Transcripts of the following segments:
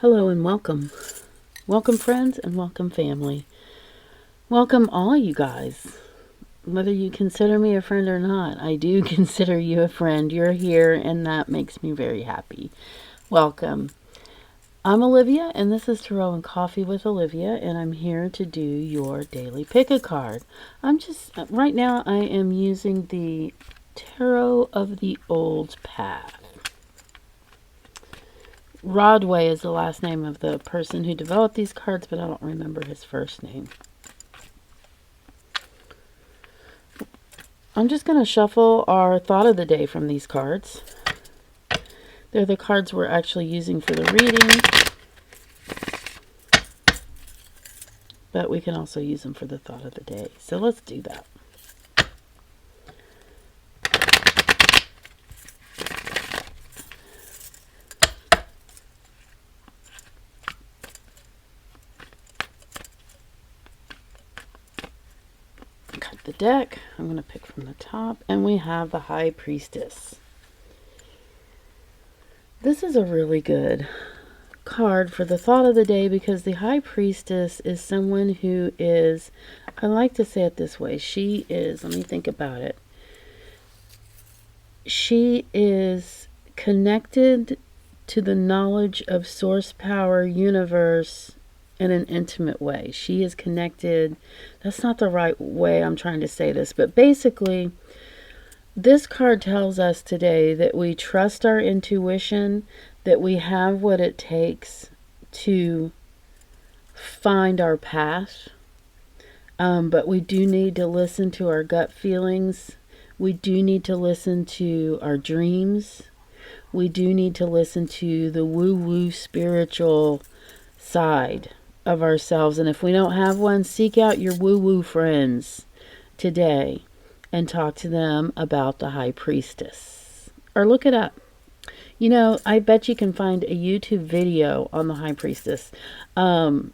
Hello and welcome. Welcome friends and welcome family. Welcome all you guys. Whether you consider me a friend or not, I do consider you a friend. You're here and that makes me very happy. Welcome. I'm Olivia and this is Tarot and Coffee with Olivia and I'm here to do your daily pick a card. Right now I am using the Tarot of the Old Path. Rodway is the last name of the person who developed these cards, but I don't remember his first name. I'm just going to shuffle our thought of the day from these cards. They're the cards we're actually using for the reading, but we can also use them for the thought of the day. So let's do that. The deck. I'm going to pick from the top, and we have the High Priestess. This is a really good card for the thought of the day because the High Priestess is someone who is, I like to say it this way, she is, let me think about it, she is connected to the knowledge of source power, universe, in an intimate way. She is connected. That's not the right way I'm trying to say this, but basically this card tells us today that we trust our intuition, that we have what it takes to find our path, but we do need to listen to our gut feelings. We do need to listen to our dreams. We do need to listen to the woo-woo spiritual side of ourselves, and if we don't have one, seek out your woo-woo friends today and talk to them about the High Priestess, or look it up. You know, I bet you can find a YouTube video on the High Priestess, or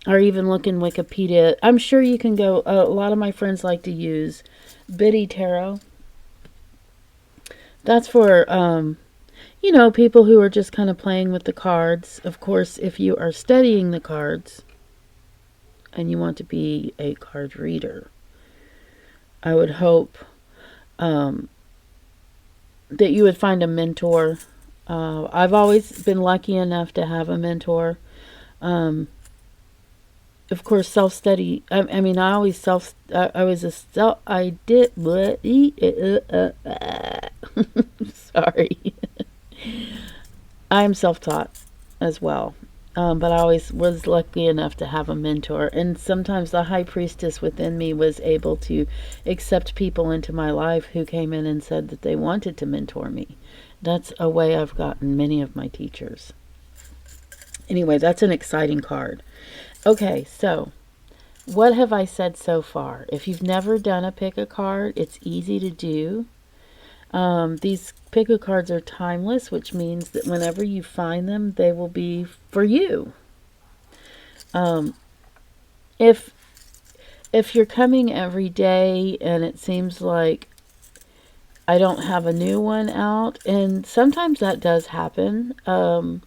even look in Wikipedia. I'm sure you can go, a lot of my friends like to use Biddy Tarot. That's for you know, people who are just kind of playing with the cards. Of course, if you are studying the cards and you want to be a card reader, I would hope that you would find a mentor. I've always been lucky enough to have a mentor. Of course, self-study. I mean, I always sorry. I'm self-taught as well, but I always was lucky enough to have a mentor, and sometimes the High Priestess within me was able to accept people into my life who came in and said that they wanted to mentor me. That's a way I've gotten many of my teachers. Anyway, that's an exciting card. Okay, so what have I said so far? If you've never done a pick a card, it's easy to do. These pick-a cards are timeless, which means that whenever you find them, they will be for you. If you're coming every day and it seems like I don't have a new one out, and sometimes that does happen, then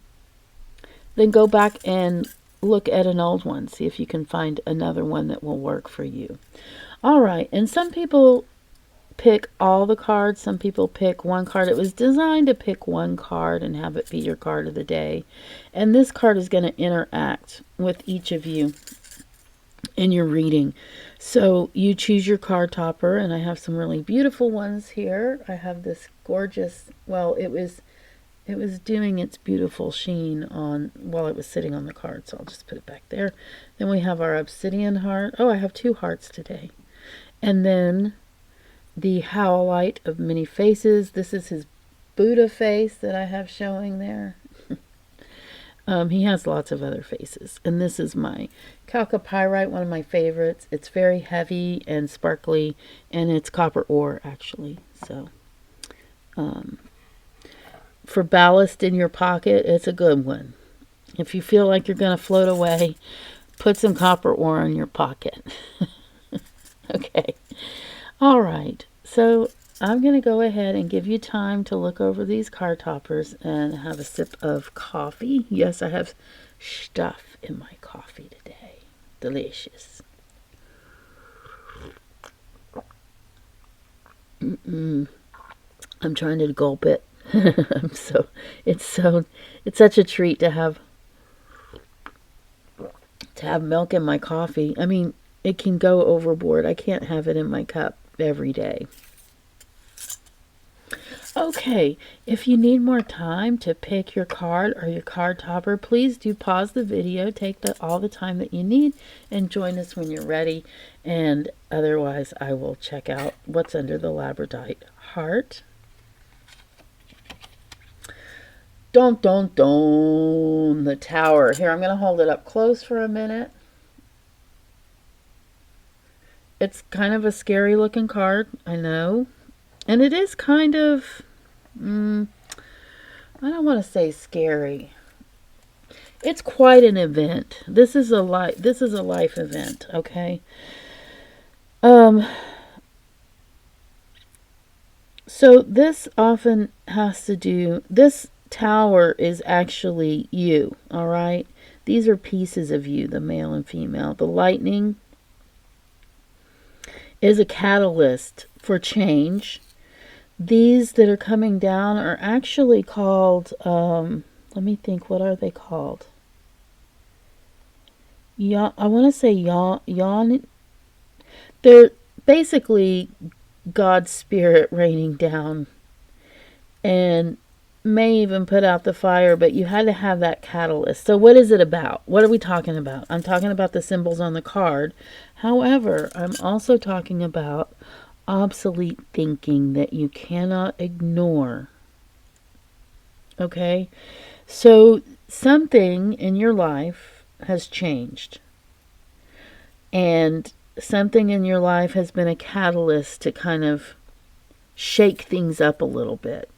go back and look at an old one. See if you can find another one that will work for you. All right, and some people pick all the cards. Some people pick one card. It was designed to pick one card and have it be your card of the day. And this card is going to interact with each of you in your reading. So you choose your card topper, and I have some really beautiful ones here. I have this gorgeous, well, it was doing its beautiful sheen on while it was sitting on the card, so I'll just put it back there. Then we have our Obsidian heart. Oh, I have two hearts today. And then the Howlite of many faces. This is his Buddha face that I have showing there. He has lots of other faces. And this is my Chalcopyrite, one of my favorites. It's very heavy and sparkly, and it's copper ore, actually. So, for ballast in your pocket, it's a good one. If you feel like you're going to float away, put some copper ore in your pocket. Okay. All right. So I'm going to go ahead and give you time to look over these card toppers and have a sip of coffee. Yes, I have stuff in my coffee today. Delicious. I'm trying to gulp it. It's such a treat to have milk in my coffee. I mean, it can go overboard. I can't have it in my cup every day. Okay, if you need more time to pick your card or your card topper, please do pause the video, take all the time that you need, and join us when you're ready. And otherwise, I will check out what's under the Labradorite heart. Don't, the tower. Here, I'm going to hold it up close for a minute. It's kind of a scary looking card, I know. And it is kind of, I don't want to say scary. It's quite an event. This is a life event, okay? So this often has to do, this tower is actually you, all right? These are pieces of you, the male and female. The lightning is a catalyst for change. These that are coming down are actually called, let me think, what are they called? I want to say yawn. They're basically God's spirit raining down, and may even put out the fire, but you had to have that catalyst. So what is it about? What are we talking about? I'm talking about the symbols on the card. However, I'm also talking about obsolete thinking that you cannot ignore. Okay? So something in your life has changed. And something in your life has been a catalyst to kind of shake things up a little bit.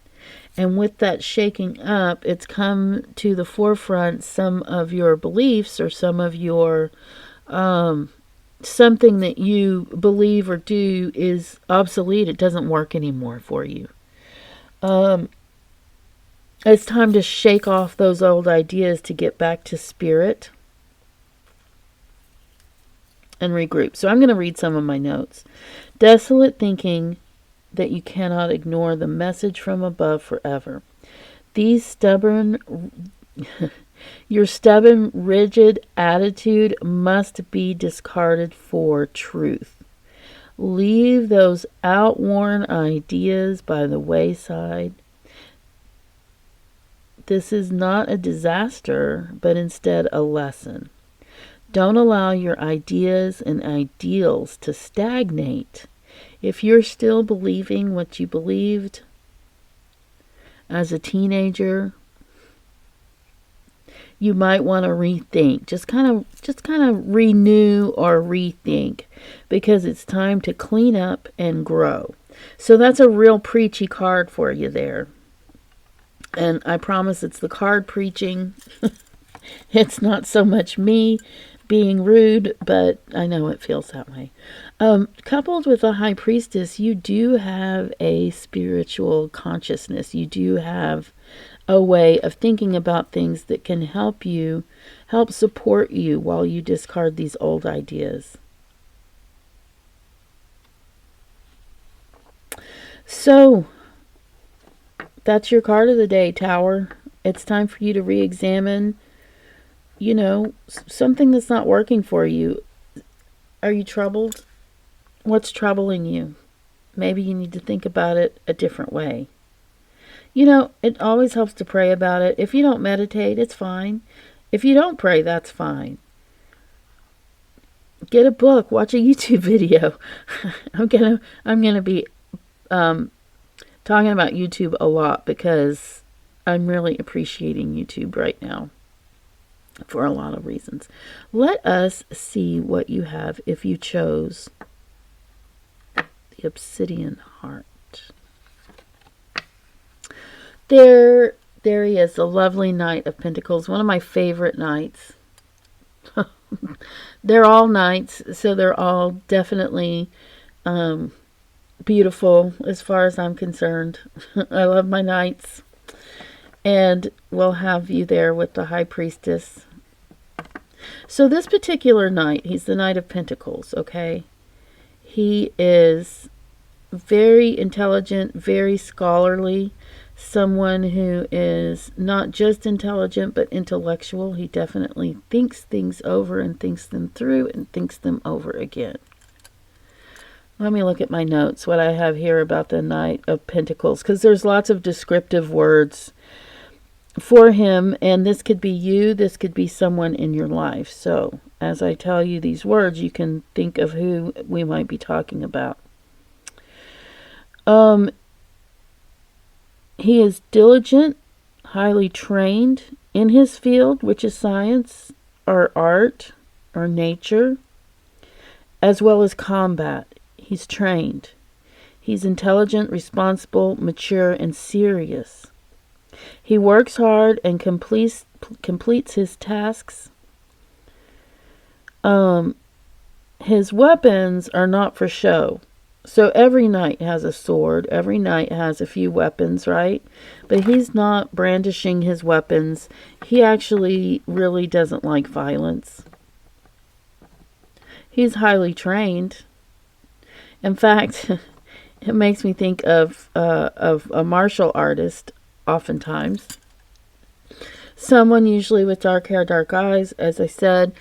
And with that shaking up, it's come to the forefront some of your beliefs or some of your something that you believe or do is obsolete. It doesn't work anymore for you. It's time to shake off those old ideas to get back to spirit and regroup. So I'm going to read some of my notes. Desolate thinking that you cannot ignore the message from above forever. Your stubborn, rigid attitude must be discarded for truth. Leave those outworn ideas by the wayside. This is not a disaster, but instead a lesson. Don't allow your ideas and ideals to stagnate. If you're still believing what you believed as a teenager, you might want to rethink. Just kind of renew or rethink, because it's time to clean up and grow. So that's a real preachy card for you there. And I promise it's the card preaching. It's not so much me being rude, but I know it feels that way. Coupled with a high priestess, you do have a spiritual consciousness. You do have a way of thinking about things that can help support you while you discard these old ideas. So, that's your card of the day, Tower. It's time for you to re-examine, something that's not working for you. Are you troubled? What's troubling you? Maybe you need to think about it a different way. It always helps to pray about it. If you don't meditate, it's fine. If you don't pray, that's fine. Get a book, watch a YouTube video. I'm gonna be talking about YouTube a lot because I'm really appreciating YouTube right now for a lot of reasons. Let us see what you have if you chose the Obsidian heart. There he is, the lovely Knight of Pentacles, one of my favorite knights. They're all knights, so they're all definitely beautiful as far as I'm concerned. I love my knights. And we'll have you there with the High Priestess. So this particular knight, he's the Knight of Pentacles, okay? He is very intelligent, very scholarly, someone who is not just intelligent but intellectual. He definitely thinks things over and thinks them through and thinks them over again. Let me look at my notes, what I have here about the Knight of Pentacles, because there's lots of descriptive words for him, and this could be you, this could be someone in your life. So as I tell you these words, you can think of who we might be talking about. He is diligent, highly trained in his field, which is science or art or nature, as well as combat. He's trained. He's intelligent, responsible, mature, and serious. He works hard and completes his tasks. His weapons are not for show. So every knight has a sword. Every knight has a few weapons, right? But he's not brandishing his weapons. He actually really doesn't like violence. He's highly trained. In fact, it makes me think of a martial artist, oftentimes. Someone usually with dark hair, dark eyes, as I said.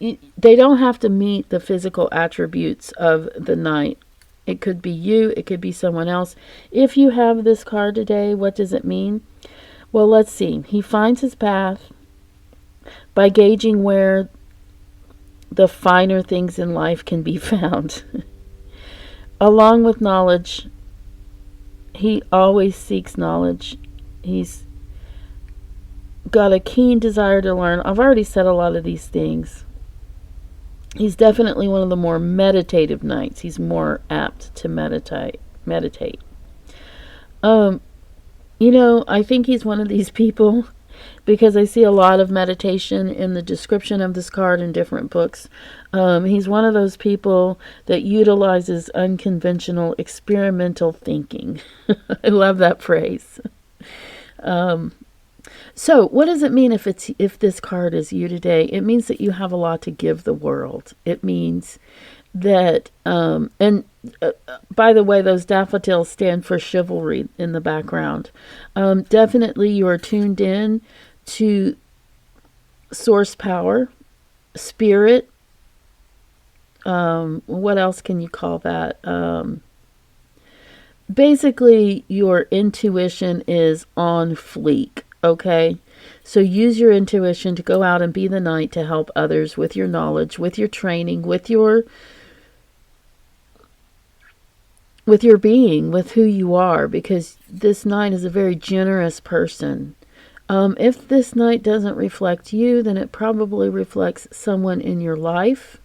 They don't have to meet the physical attributes of the knight. It could be you, it could be someone else. If you have this card today, what does it mean? Well, let's see. He finds his path by gauging where the finer things in life can be found. Along with knowledge, he always seeks knowledge. He's got a keen desire to learn. I've already said a lot of these things. He's definitely one of the more meditative knights. He's more apt to meditate. I think he's one of these people because I see a lot of meditation in the description of this card in different books. He's one of those people that utilizes unconventional experimental thinking. I love that phrase. So what does it mean if this card is you today? It means that you have a lot to give the world. It means that, by the way, those daffodils stand for chivalry in the background. Definitely you are tuned in to source power, spirit. What else can you call that? Basically, your intuition is on fleek. Okay, so use your intuition to go out and be the knight to help others with your knowledge, with your training, with your being, with who you are, because this knight is a very generous person. If this knight doesn't reflect you, then it probably reflects someone in your life.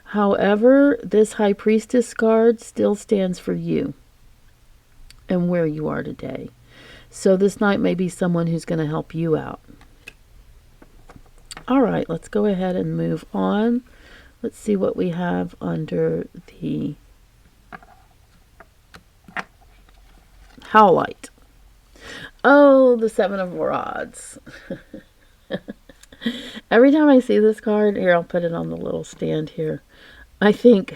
However, this High Priestess card still stands for you and where you are today. So this knight may be someone who's going to help you out. All right, let's go ahead and move on. Let's see what we have under the Howlite. Oh, the Seven of Rods. Every time I see this card, here, I'll put it on the little stand here. I think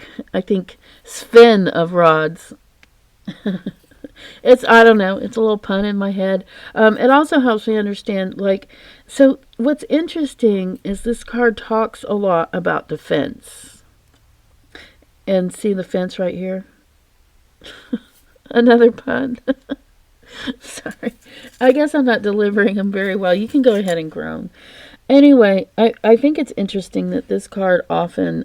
Sven of Rods. I don't know, it's a little pun in my head. It also helps me understand, so what's interesting is this card talks a lot about defense. And see the fence right here? Another pun. Sorry. I guess I'm not delivering them very well. You can go ahead and groan. Anyway, I think it's interesting that this card often...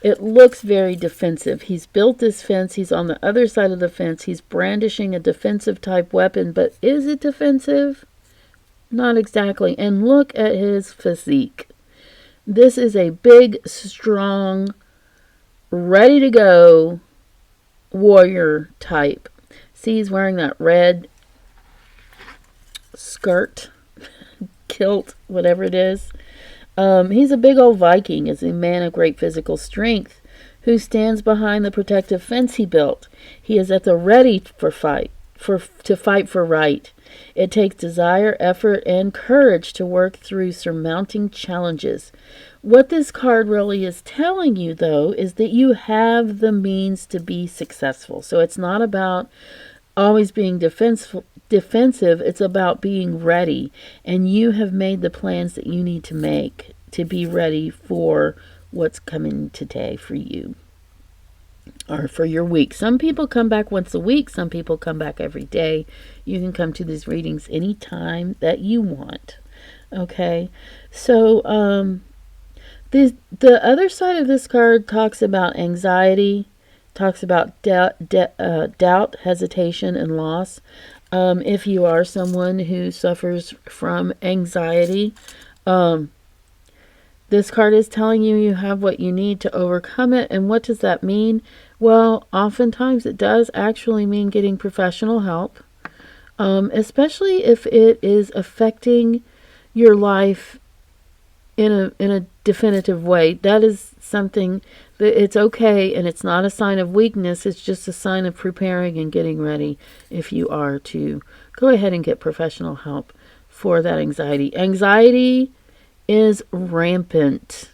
it looks very defensive. He's built this fence. He's on the other side of the fence. He's brandishing a defensive type weapon. But is it defensive? Not exactly. And look at his physique. This is a big, strong, ready to go warrior type. See, he's wearing that red skirt, kilt, whatever it is. He's a big old Viking. He's a man of great physical strength who stands behind the protective fence he built. He is at the ready to fight for right. It takes desire, effort, and courage to work through surmounting challenges. What this card really is telling you, though, is that you have the means to be successful. So it's not about always being defensive. It's about being ready. And you have made the plans that you need to make to be ready for what's coming today for you or for your week. Some people come back once a week. Some people come back every day. You can come to these readings anytime that you want. Okay. So, the other side of this card talks about anxiety, talks about doubt, hesitation, and loss. If you are someone who suffers from anxiety, this card is telling you you have what you need to overcome it. And what does that mean? Well, oftentimes it does actually mean getting professional help, especially if it is affecting your life in a definitive way. That is something that it's okay, and it's not a sign of weakness. It's just a sign of preparing and getting ready if you are to go ahead and get professional help for that anxiety. Anxiety is rampant.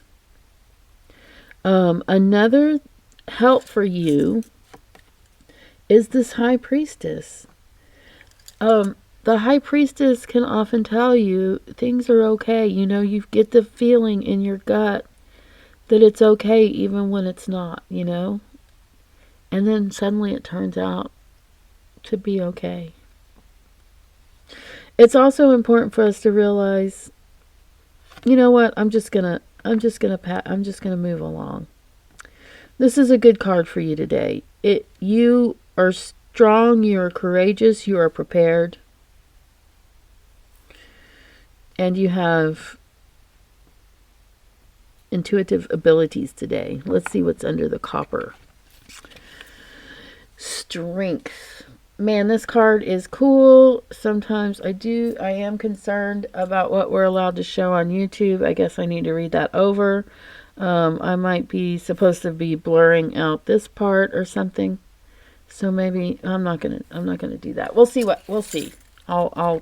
Another help for you is this High Priestess. The High Priestess can often tell you things are okay. You get the feeling in your gut that it's okay even when it's not, And then suddenly it turns out to be okay. It's also important for us to realize, you know what, I'm just gonna move along. This is a good card for you today. You are strong, you are courageous, you are prepared. And you have intuitive abilities today. Let's see what's under the copper. Strength. Man, this card is cool. Sometimes I am concerned about what we're allowed to show on YouTube. I guess I need to read that over. I might be supposed to be blurring out this part or something. So maybe I'm not gonna do that. We'll see. I'll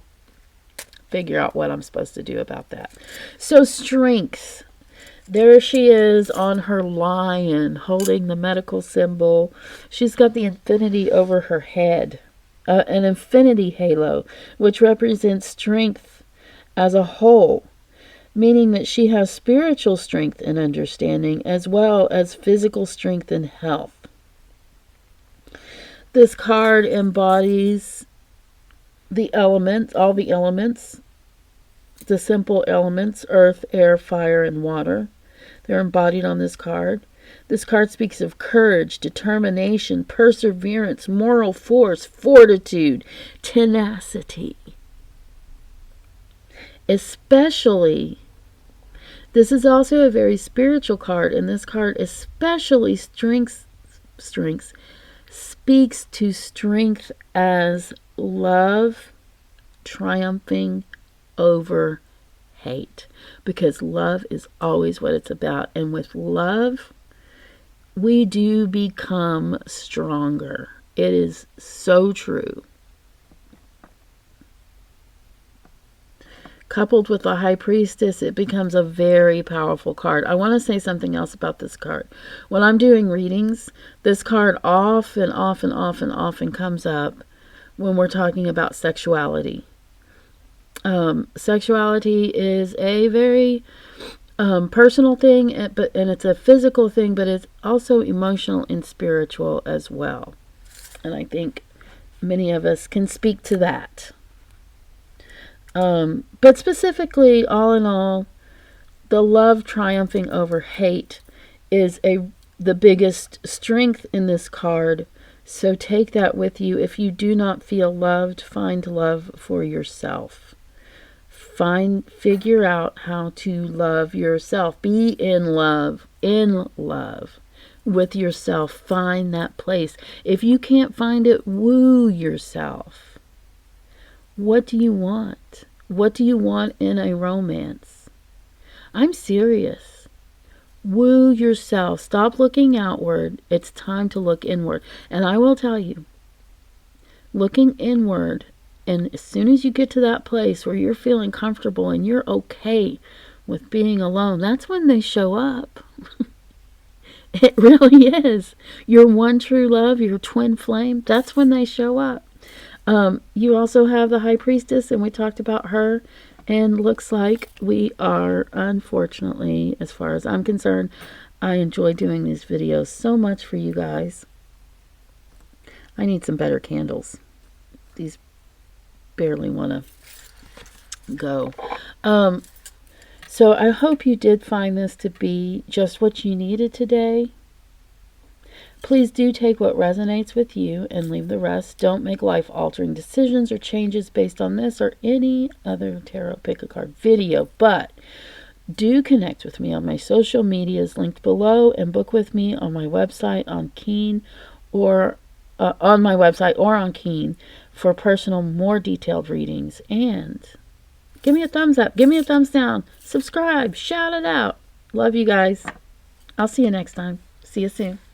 figure out what I'm supposed to do about that. So strength. There she is on her lion holding the medical symbol. She's got the infinity over her head. An infinity halo, which represents strength as a whole, meaning that she has spiritual strength and understanding as well as physical strength and health. This card embodies the elements, all the elements, the simple elements, earth, air, fire, and water. They're embodied on this card. This card speaks of courage, determination, perseverance, moral force, fortitude, tenacity. Especially, this is also a very spiritual card, and this card especially speaks to strength as love triumphing over hate, because love is always what it's about, and with love we do become stronger. It is so true. Coupled with the High Priestess, it becomes a very powerful card. I want to say something else about this card. When I'm doing readings, this card often comes up when we're talking about sexuality. Sexuality is a very personal thing, and it's a physical thing, but it's also emotional and spiritual as well. And I think many of us can speak to that. But specifically, all in all, the love triumphing over hate is the biggest strength in this card. So take that with you. If you do not feel loved, find love for yourself. Figure out how to love yourself. Be in love with yourself. Find that place. If you can't find it, woo yourself. What do you want? What do you want in a romance? I'm serious. Woo yourself. Stop looking outward. It's time to look inward. And I will tell you, looking inward, and as soon as you get to that place where you're feeling comfortable and you're okay with being alone, that's when they show up. It really is. Your one true love, your twin flame, that's when they show up. You also have the High Priestess, and we talked about her. And looks like we are, unfortunately, as far as I'm concerned, I enjoy doing these videos so much for you guys. I need some better candles. These barely want to go. So I hope you did find this to be just what you needed today. Please do take what resonates with you and leave the rest. Don't make life-altering decisions or changes based on this or any other tarot pick a card video. But do connect with me on my social medias linked below, and book with me on my website on Keen or on my website or on Keen for personal, more detailed readings. And give me a thumbs up, give me a thumbs down, subscribe, shout it out. Love you guys. I'll see you next time. See you soon.